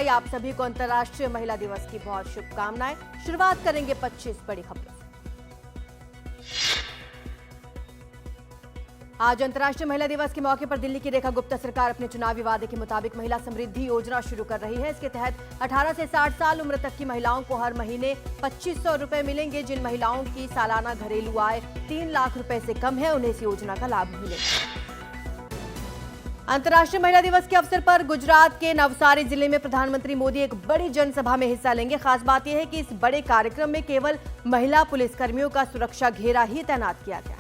आप सभी को अंतर्राष्ट्रीय महिला दिवस की बहुत शुभकामनाएं। शुरुआत करेंगे 25 बड़ी खबरों से। आज अंतर्राष्ट्रीय महिला दिवस के मौके पर दिल्ली की रेखा गुप्ता सरकार अपने चुनावी वादे के मुताबिक महिला समृद्धि योजना शुरू कर रही है। इसके तहत 18 से 60 साल उम्र तक की महिलाओं को हर महीने 2500 रुपए मिलेंगे। जिन महिलाओं की सालाना घरेलू आय 3 लाख रुपए से कम है, उन्हें इस योजना का लाभ मिलेगा। अंतर्राष्ट्रीय महिला दिवस के अवसर पर गुजरात के नवसारी जिले में प्रधानमंत्री मोदी एक बड़ी जनसभा में हिस्सा लेंगे। खास बात यह है कि इस बड़े कार्यक्रम में केवल महिला पुलिसकर्मियों का सुरक्षा घेरा ही तैनात किया गया है।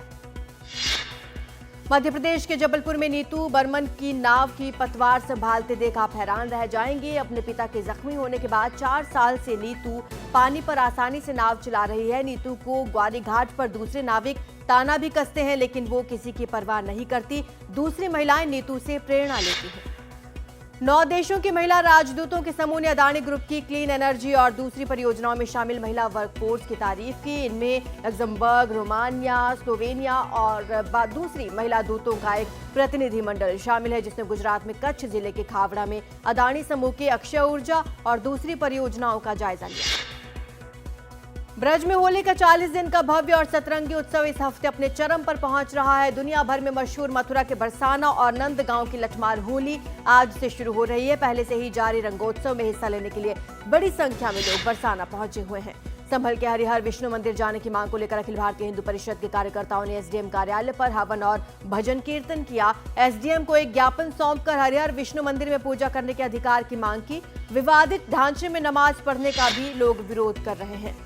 मध्य प्रदेश के जबलपुर में नीतू बर्मन की नाव की पतवार संभालते देख आप हैरान रह जाएंगे। अपने पिता के जख्मी होने के बाद 4 साल से नीतू पानी पर आसानी से नाव चला रही है। नीतू को ग्वारी घाट पर दूसरे नाविक ताना भी कसते हैं, लेकिन वो किसी की परवाह नहीं करती। दूसरी महिलाएं नीतू से प्रेरणा लेती हैं। 9 देशों की महिला राजदूतों के समूह ने अदानी ग्रुप की क्लीन एनर्जी और दूसरी परियोजनाओं में शामिल महिला वर्कफोर्स की तारीफ की। इनमें लग्जमबर्ग, रोमानिया, स्लोवेनिया और दूसरी महिला दूतों का एक प्रतिनिधिमंडल शामिल है, जिसने गुजरात में कच्छ जिले के खावड़ा में अदानी समूह के अक्षय ऊर्जा और दूसरी परियोजनाओं का जायजा लिया। ब्रज में होली का 40 दिन का भव्य और सतरंगी उत्सव इस हफ्ते अपने चरम पर पहुंच रहा है। दुनिया भर में मशहूर मथुरा के बरसाना और नंदगांव की लठमार होली आज से शुरू हो रही है। पहले से ही जारी रंगोत्सव में हिस्सा लेने के लिए बड़ी संख्या में लोग बरसाना पहुंचे हुए हैं। संभल के हरिहर विष्णु मंदिर जाने की मांग को लेकर अखिल भारतीय हिंदू परिषद के कार्यकर्ताओं ने एसडीएम कार्यालय पर हवन और भजन कीर्तन किया। एसडीएम को एक ज्ञापन सौंपकर हरिहर विष्णु मंदिर में पूजा करने के अधिकार की मांग की। विवादित ढांचे में नमाज पढ़ने का भी लोग विरोध कर रहे हैं।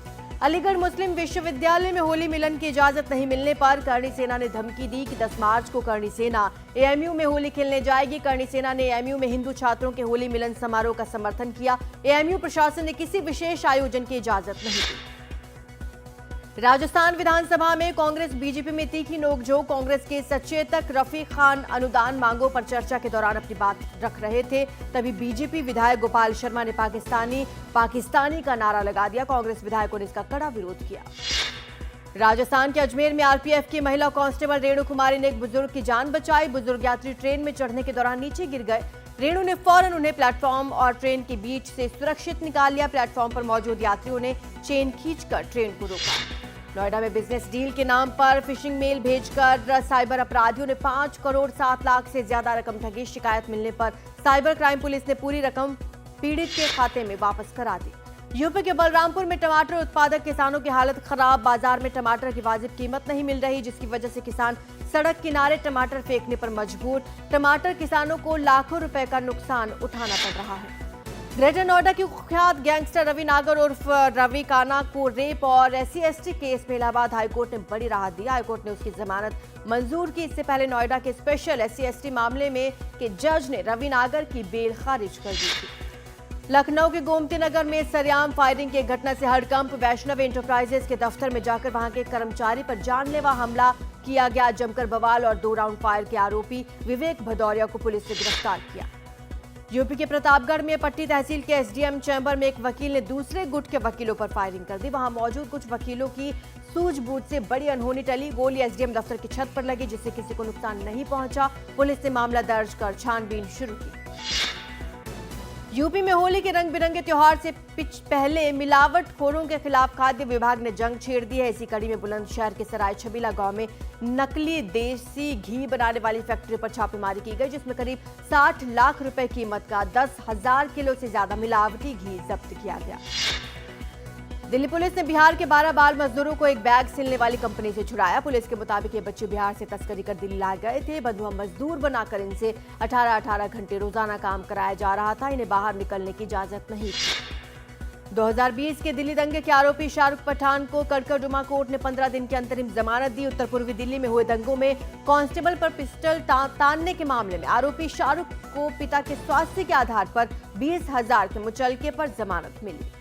अलीगढ़ मुस्लिम विश्वविद्यालय में होली मिलन की इजाजत नहीं मिलने पर करणी सेना ने धमकी दी कि 10 मार्च को करणी सेना एएमयू में होली खेलने जाएगी। करणी सेना ने एएमयू में हिंदू छात्रों के होली मिलन समारोह का समर्थन किया। एएमयू प्रशासन ने किसी विशेष आयोजन की इजाजत नहीं दी। राजस्थान विधानसभा में कांग्रेस बीजेपी में तीखी नोकझोंक। कांग्रेस के सचेतक रफीक खान अनुदान मांगों पर चर्चा के दौरान अपनी बात रख रहे थे, तभी बीजेपी विधायक गोपाल शर्मा ने पाकिस्तानी का नारा लगा दिया। कांग्रेस विधायकों ने इसका कड़ा विरोध किया। राजस्थान के अजमेर में आरपीएफ की महिला कांस्टेबल रेणु कुमारी ने एक बुजुर्ग की जान बचाई। बुजुर्ग यात्री ट्रेन में चढ़ने के दौरान नीचे गिर गए। रेणु ने फौरन उन्हें प्लेटफॉर्म और ट्रेन के बीच से सुरक्षित निकाल लिया। प्लेटफॉर्म पर मौजूद यात्रियों ने चेन खींचकर ट्रेन को रोका। नोएडा में बिजनेस डील के नाम पर फिशिंग मेल भेजकर साइबर अपराधियों ने 5 करोड़ 7 लाख से ज्यादा रकम ठगी। शिकायत मिलने पर साइबर क्राइम पुलिस ने पूरी रकम पीड़ित के खाते में वापस करा दी। यूपी के बलरामपुर में टमाटर उत्पादक किसानों की हालत खराब। बाजार में टमाटर की वाजिब कीमत नहीं मिल रही, जिसकी वजह से किसान सड़क किनारे टमाटर फेंकने पर मजबूर। टमाटर किसानों को लाखों रुपए का नुकसान उठाना पड़ रहा है। ग्रेटर नोएडा की कुख्यात गैंगस्टर रवि नागर उर्फ रवि काना को रेप और SC/ST केस में इलाहाबाद हाईकोर्ट ने बड़ी राहत दी। हाईकोर्ट ने उसकी जमानत मंजूर की। इससे पहले नोएडा के स्पेशल SC/ST मामले में के जज ने रवि नागर की बेल खारिज कर दी थी। लखनऊ के गोमती नगर में सरेआम फायरिंग की घटना से हड़कंप। वैष्णव एंटरप्राइजेस के दफ्तर में जाकर वहां के कर्मचारी पर जानलेवा हमला किया गया। जमकर बवाल और 2 राउंड फायर के आरोपी विवेक भदौरिया को पुलिस ने गिरफ्तार किया। यूपी के प्रतापगढ़ में पट्टी तहसील के एसडीएम चैम्बर में एक वकील ने दूसरे गुट के वकीलों पर फायरिंग कर दी। वहां मौजूद कुछ वकीलों की सूझबूझ से बड़ी अनहोनी टली। गोली एसडीएम दफ्तर की छत पर लगी, जिससे किसी को नुकसान नहीं पहुंचा। पुलिस ने मामला दर्ज कर छानबीन शुरू की। यूपी में होली के रंग बिरंगे त्योहार से पहले मिलावटखोरों के खिलाफ खाद्य विभाग ने जंग छेड़ दी है। इसी कड़ी में बुलंदशहर के सराय छबीला गांव में नकली देसी घी बनाने वाली फैक्ट्री पर छापेमारी की गई, जिसमें करीब 60 लाख रुपए कीमत का 10,000 किलो से ज्यादा मिलावटी घी जब्त किया गया। दिल्ली पुलिस ने बिहार के 12 बाल मजदूरों को एक बैग सिलने वाली कंपनी से छुड़ाया। पुलिस के मुताबिक ये बच्चे बिहार से तस्करी कर दिल्ली लाए गए थे। बंधुआ मजदूर बनाकर इनसे 18-18 घंटे रोजाना काम कराया जा रहा था। इन्हें बाहर निकलने की इजाजत नहीं थी। 2020 के दिल्ली दंगे के आरोपी शाहरुख पठान को कड़कड़डुमा कोर्ट ने 15 दिन की अंतरिम जमानत दी। उत्तर पूर्वी दिल्ली में हुए दंगों में कांस्टेबल पर पिस्टल तानने के मामले में आरोपी शाहरुख को पिता के स्वास्थ्य के आधार पर 20,000 के मुचलके पर जमानत मिली।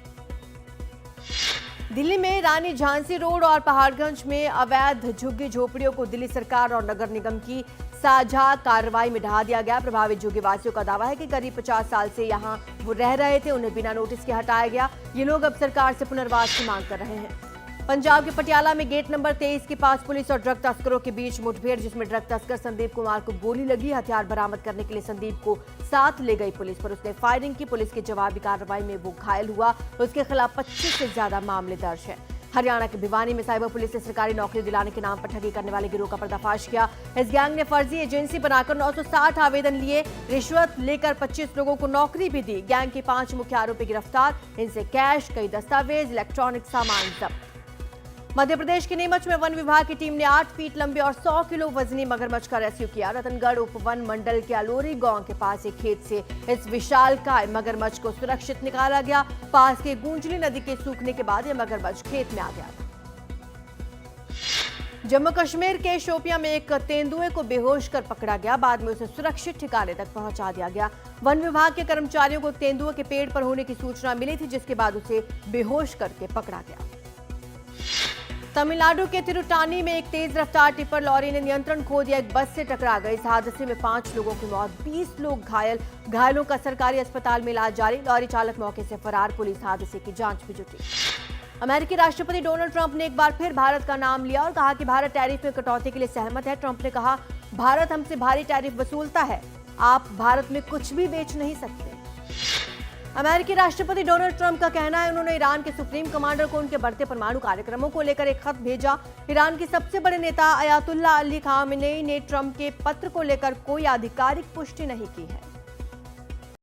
दिल्ली में रानी झांसी रोड और पहाड़गंज में अवैध झुग्गी झोपड़ियों को दिल्ली सरकार और नगर निगम की साझा कार्रवाई में ढहा दिया गया। प्रभावित झुग्गी वासियों का दावा है कि करीब 50 साल से यहां वो रह रहे थे, उन्हें बिना नोटिस के हटाया गया। ये लोग अब सरकार से पुनर्वास की मांग कर रहे हैं। पंजाब के पटियाला में गेट नंबर 23 के पास पुलिस और ड्रग तस्करों के बीच मुठभेड़, जिसमें ड्रग तस्कर संदीप कुमार को गोली लगी। हथियार बरामद करने के लिए संदीप को साथ ले गई पुलिस, पर उसने फायरिंग की। पुलिस की जवाबी कार्रवाई में वो घायल हुआ। उसके खिलाफ 25 से ज्यादा मामले दर्ज है। हरियाणा के भिवानी में साइबर पुलिस ने सरकारी नौकरी दिलाने के नाम पर ठगी करने वाले गिरोह का पर्दाफाश किया। इस गैंग ने फर्जी एजेंसी बनाकर 960 आवेदन लिए, रिश्वत लेकर 25 लोगों को नौकरी भी दी। गैंग के 5 मुख्य आरोपी गिरफ्तार, इनसे कैश, कई दस्तावेज, इलेक्ट्रॉनिक सामान जब्त। मध्य प्रदेश के नीमच में वन विभाग की टीम ने 8 फीट लंबे और 100 किलो वजनी मगरमच्छ का रेस्क्यू किया। रतनगढ़ उपवन मंडल के अलोरी गांव के पास एक खेत से इस विशालकाय मगरमच्छ को सुरक्षित निकाला गया। पास के गूंजली नदी के सूखने के बाद यह मगरमच्छ खेत में आ गया। जम्मू कश्मीर के शोपियां में एक तेंदुए को बेहोश कर पकड़ा गया। बाद में उसे सुरक्षित ठिकाने तक पहुंचा दिया गया। वन विभाग के कर्मचारियों को तेंदुए के पेड़ पर होने की सूचना मिली थी, जिसके बाद उसे बेहोश करके पकड़ा गया। तमिलनाडु के तिरुटानी में एक तेज रफ्तार टिप्पर लॉरी ने नियंत्रण खो दिया, एक बस से टकरा गई। इस हादसे में 5 लोगों की मौत, 20 लोग घायल। घायलों का सरकारी अस्पताल में इलाज जारी। लॉरी चालक मौके से फरार, पुलिस हादसे की जांच में जुटी। अमेरिकी राष्ट्रपति डोनाल्ड ट्रंप ने एक बार फिर भारत का नाम लिया और कहा कि भारत टैरिफ में कटौती के लिए सहमत है। ट्रंप ने कहा, भारत हमसे भारी टैरिफ वसूलता है, आप भारत में कुछ भी बेच नहीं सकते। अमेरिकी राष्ट्रपति डोनाल्ड ट्रंप का कहना है, उन्होंने ईरान के सुप्रीम कमांडर को उनके बढ़ते परमाणु कार्यक्रमों को लेकर एक खत भेजा। ईरान के सबसे बड़े नेता अयातुल्ला अली खामेनेई ने ट्रंप के पत्र को लेकर कोई आधिकारिक पुष्टि नहीं की है।